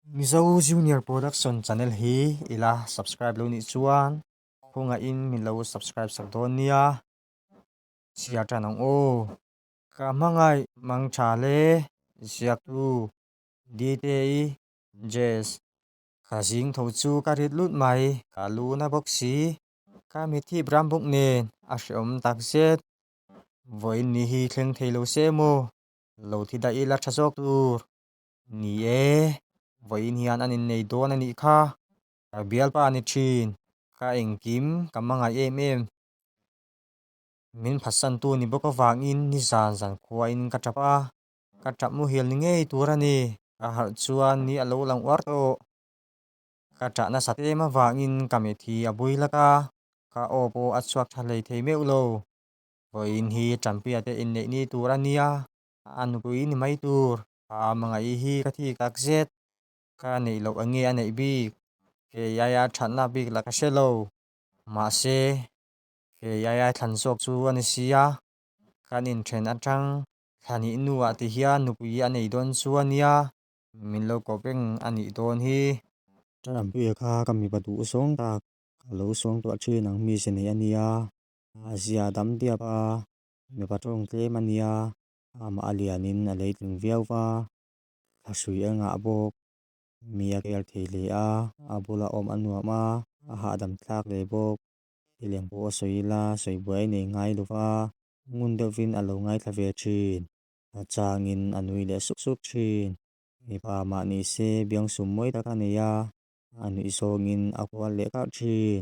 Mizo Junior Production channel hi ila subscribe lo ni chuan khunga in min lo subscribe sak don nia chia tanong o ka mangai mang cha le ziak tu dte jes khazing tho chu ka rit lut mai ka lu na bok si ka mi thi bram bok nen a shom tak zet voin ni hi thleng theilo se mo lo thi da ila thazok tur ni e voin hian anin nei don ani kha ka bial pa ani thin ka engkim ka mangai em em min phasan tu ni boko wangin ni zan zan khua in ka tapa ka tap mu hial ni ngei turani ka har chuan ni alo lang war to ka ta na sate ma wangin ka me thi abui laka ka opo achuak thalei thei meu lo voin hi champi ate in nei ni turania an pui ni mai tur a mangai hi ka thi kak zet ka nei lo ange anei bi ke ya thanna bik la ka shelo ma se ke ya than sok chu ani sia kanin then atang thani nu ati hian nupui anei don chu ania min lo kopeng ani don hi tram pi kha kami patu song tak lo song to chi nang mi se nei ania azia dam dia pa mi patong tle mania ama alianin a leitung viawa asui anga bok mi a kel theile a bula om anuama a ha dam thlak le bok ilem po soila soibuai nei ngai luwa ngun dovin alo ngai thave thin achangin anui le suk suk thin mi pa ma ni se biang sum moi ta ka neya anu isongin akwal le ka thin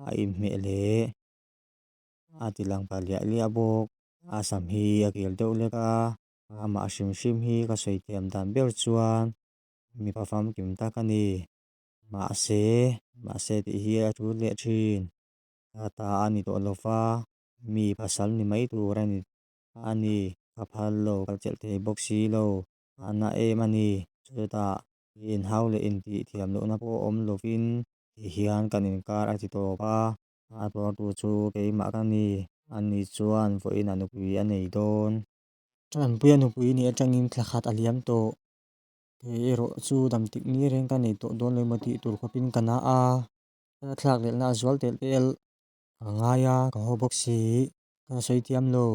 a im me le atilang palia lia bok asam hi a kel deuh le ka ama shim shim hi ka soi tiam dan ber chuan mi pa fam kim ta ka ni ma se ti hi a thu le thin ata ani to lofa mi pasal ni mai tur ani kaphal lo kalchel the boxi lo ana e mani chuta in haule in ti thiam lo na po om lovin ti hian kanin kar ati to pa a to tu chu ke ma ka ni ani chuan vo in anu pui anei don tran pui anu pui ni atangin thakhat aliam to ke ero chu dam tik ni reng ka nei to don le mati tur khopin kana a thlak le na zwal tel tel ngaya ka ho boxi ka sei tiam lo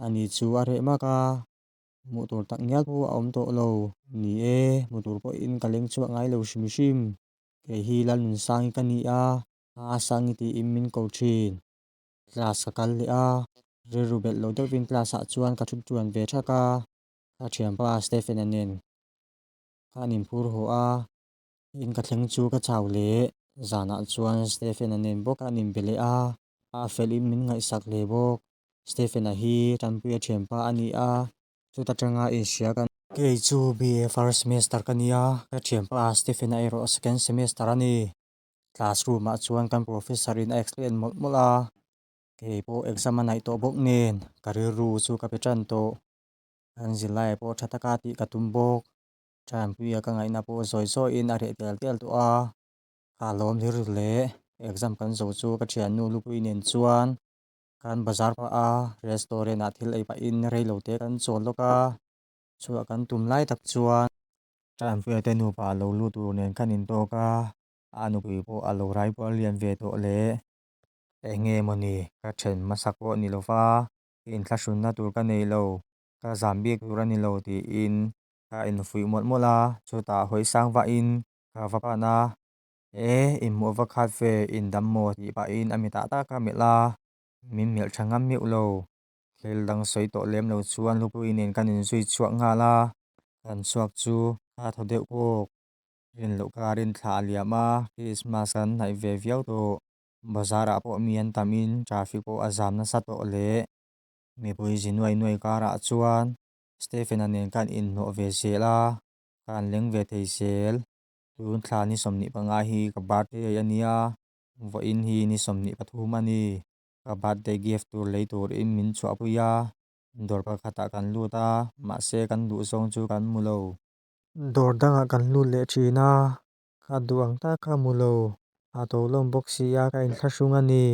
ani chu are maka mu tur tak ngal pu a om to lo ni e mu tur po in kaleng chu ngai lo shim shim ke hi lan sang ka ni a sang ti immin ko thin class ka kal le a re rubel lo de vin class a chuan ka thut tuan ve thaka ka thiam pa Stephen anen ka nin phur ho a in ka thleng chu ka chaw le zana chuan Stephen anen boka nin bele a felin min ngai sak le bok Stephen a hi tampi a thiam pa ani a chu ta tanga asia kan ke chu BA first semester kania ka thiam pa Stephen a ero second semester ani classroom a chuan kan professor in explain mol mola ke po exam anai to bok nen career ru chu ka petran to an zilai po thataka ti ka tumbok champi ka ngai na po zoi zo in a re tel tel to a kalom lir le exam kan zo chu ka thian nu lupui nen chuan kan bazar pa a restaurant a thil ei pa in reilo te kan chawl loka chu kan tum lai tak chuan champi te nu pa lo lu tu nen kan in to ka anu pui po alo rai po lian ve to le enge moni ka then masak po ni lova in thlashun na tur ka nei lo ka zambik tur ani lo ti in ka in fui mot mola chuta hoi sang va in ka va pa na in mo va khat ve in dam mo ti pa in amita ta ka mela min mel thangam mi ulo hlel dang soi to lem lo chuan lupu in kan in zui chuak nga la kan chuak chu ka thodeu ko rin lo ka rin thla liama Christmas kan nai ve viau to bazara po mian tamin traffic po azam na sa to le mi pui zinuai nuai kara chuan Stephen anen kan in no ve zela kan leng ve thei sel tun thla ni somni panga hi ka birthday ania vo in hi ni somni pathum ani ka birthday gift tur lei tur in min chua puya dor pa khata kan luta ma se kan du song chu kan mulo dor danga kan lu le thina ka duang ta ka mulo a to lom boxi ya ka in thashung ani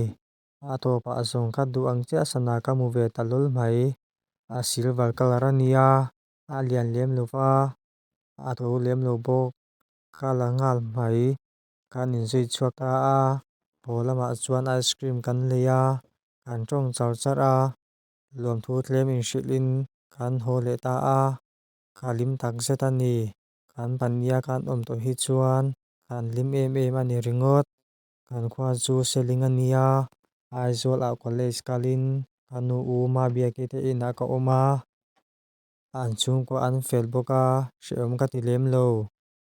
a to pa zong ka duang cha sana ka mu ve talul mai a silver color ania a lian lem lova a to lem lo bok kala ngal mai kan in zui chuak ta a pawl lamah chuan ice cream kan lei a kan tawng char char a luam thu tlem in hrilh in kan haw leh ta a kalim tak zet ani kan pania kan awm tawh hi chuan kan lim em em ani ringawt kan khua chu ceiling ani a aizawl ah college kalin kanu uma biak hi te in a ka awm a an chhungkua an fel bawk a hre awm ka ti lem lo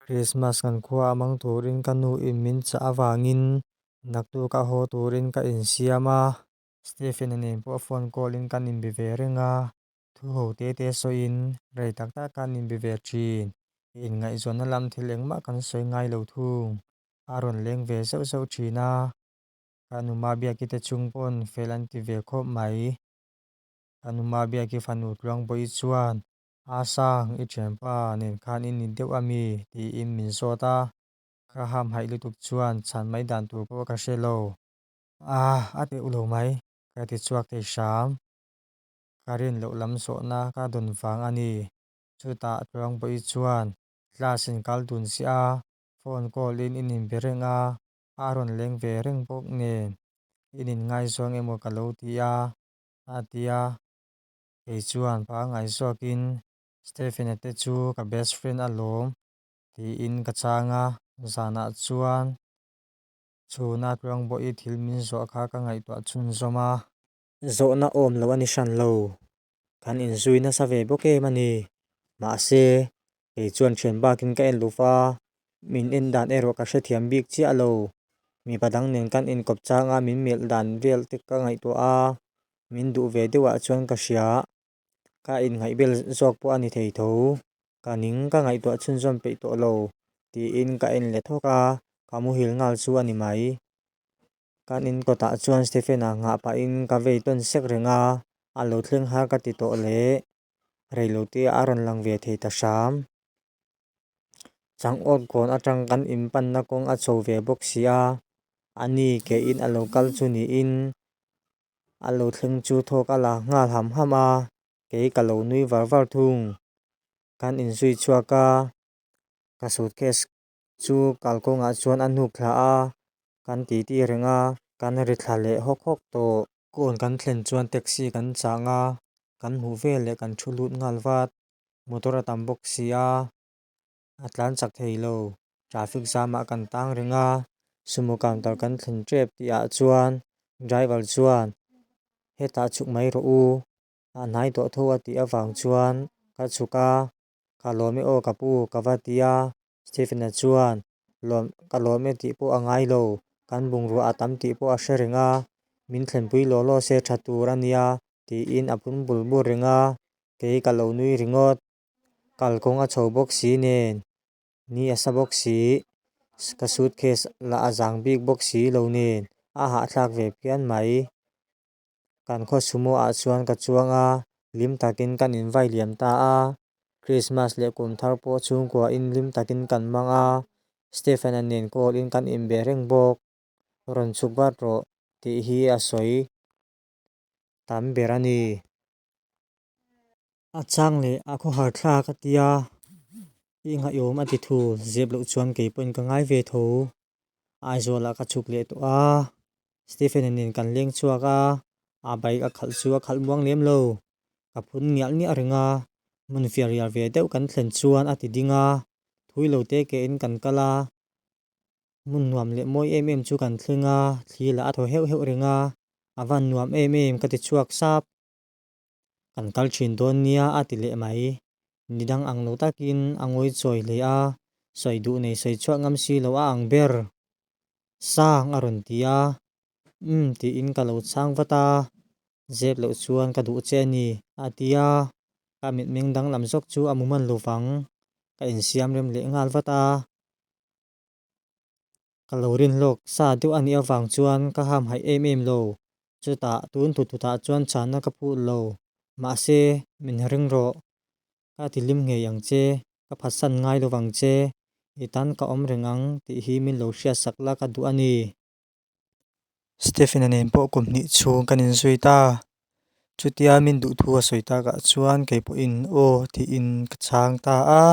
Christmas kan khua a mang turin kanu in min cha awangin naktu ka haw turin ka in siam a Stephen a nen pawh phone call in kan in be ve renga thu ho te te sawi in rei tak tak kan in be ve thin in ngai zawn na lam thil engmah kan sawi ngai lo thung a rawn leng ve zeuh zeuh thin a kan uma biak hi te chung pawn fel an ti ve khawp mai kan uma biak hi fan ut luang pawh hi chuan a sang i thiam pa nen khan in ni deuh ami tih in min zawt a ka ham haih lutuk chuan chan mai dan tur pawh ka hre lo a deuh lo mai ka ti chuak thei hram ka rin lo lam zawhna ka dawn fang ani chutah tluang pawh hi chuan glass in kal tun si a phone call in in be reng a rawn leng ve reng bawk nen in ngai zawng emaw ka lo ti a tia ei chuan pa ngai zawkin Stephen a te chu ka best friend a lawm tih in ka changa zanah chuan chhuna tluang pawh hi thil min zawh kha ka ngaih tuah chun zawm a zawhna awm lo ani hran lo kan in zui nasa ve bawk em ani mahse ei chuan thian bakin ka en lufa min en dan erawh ka hre thiam bik chiah lo mi padang nen kan in kawp changa min melh dan vel te ka ngaih tuah a min duh ve deuhah chuan ka hria ka in ngaih bel zawk pawh ani thei tho kanin ka ngaih tuah chun zawng peih tawh lo tih in ka en le thawk a kamu hil ngal chu ani mai kan in kawtah chuan Stephen a ngah pa in ka vei tawn sek renga a lo thleng har ka ti tawh leh reilo te a rawn lang ve thei ta hram changawt kawn atang kan in panna kawng a chho ve bawk si a ani ke in a lo kal chu ni in a lo thleng chu thawk a la ngal ham ham a ke ka lo nui var var thung kan in zui chuak a ka suitcase chu kalkawngah chuan a hnuk thla a kan ti renga kan ri thla leh hawk hawk tawh kawn kan thlen chuan taxi kan changa kan hmuh vel leh kan thu lut ngalvat motor a tam bawk si a tlan chak thei lo traffic jam ah kan tang renga sumo counter kan thlen tep tih ah chuan driver chuan hetah chuk mai ro u a hnai tawh tho a tih avang chuan ka chuk a ka lawm e aw ka pu ka va tia Stephen a chuan ka lawm e tih pawh a ngai lo kan bungrua a tam tih pawh a hre renga min thlenpui lawlaw se tha tur ania tih in a pun bul bur renga ke ka lo nui ringawt kalkawng a chho bawk si nen ni a sa bawk si ka suitcase la a zang bik bawk si lo nen a hah thlak ve pian mai kan khawt sumo ah chuan ka chuanga lim takin kan in vai liam ta a Christmas leh kum thar pawh chhungkua in lim takin kan mang a Stephen a nen call in kan in be reng bawk rawn chuk bat rawh tih hi a sawi tam ber ani a chang leh a khawhar thlak a tia inga awm a ti thu zep lo chuan ke pawh in ka ngai ve tho aizawl ah ka chuk leh tawh a Stephen a nen kan leng chuak a bike a khalh chu a khalh buang lem lo ka phun nial ni a ringa mun fiar rial ve deuh kan thlen chuan a ti dinga thui lo te ke in kan kala mun nuam leh mawi em em chu kan thlenga thlir a thaw heu heu renga a van nuam em em ka ti chuak sap kan kal thin dawn nia a ti leh mai midang ang lo takin a ngawi chawi hle a sawi duh nei sawi chuak ngam si lo a ang ber sang a rawn ti a tih in ka lo chhang vata zep lo chuan ka duh che ani a tia ka mit meng dang lam zawk chu a muman lovang ka in siam rem leh ngal vata ka lo rin lawk sa deuh ani awang chuan ka ham haih em em lo chutah tun thut thutah chuan channa ka phut lo mahse min ring rawh ka ti lim nghe ang che ka phasan ngai lovang che i tan ka awm rengang tih hi min lo hriat sak lak a duh ani Stephen a nen pawh kum hnih chhung kan in zui ta chutia min duh thu a sawi tak ah chuan ke pawh in aw tih in ka chhang ta a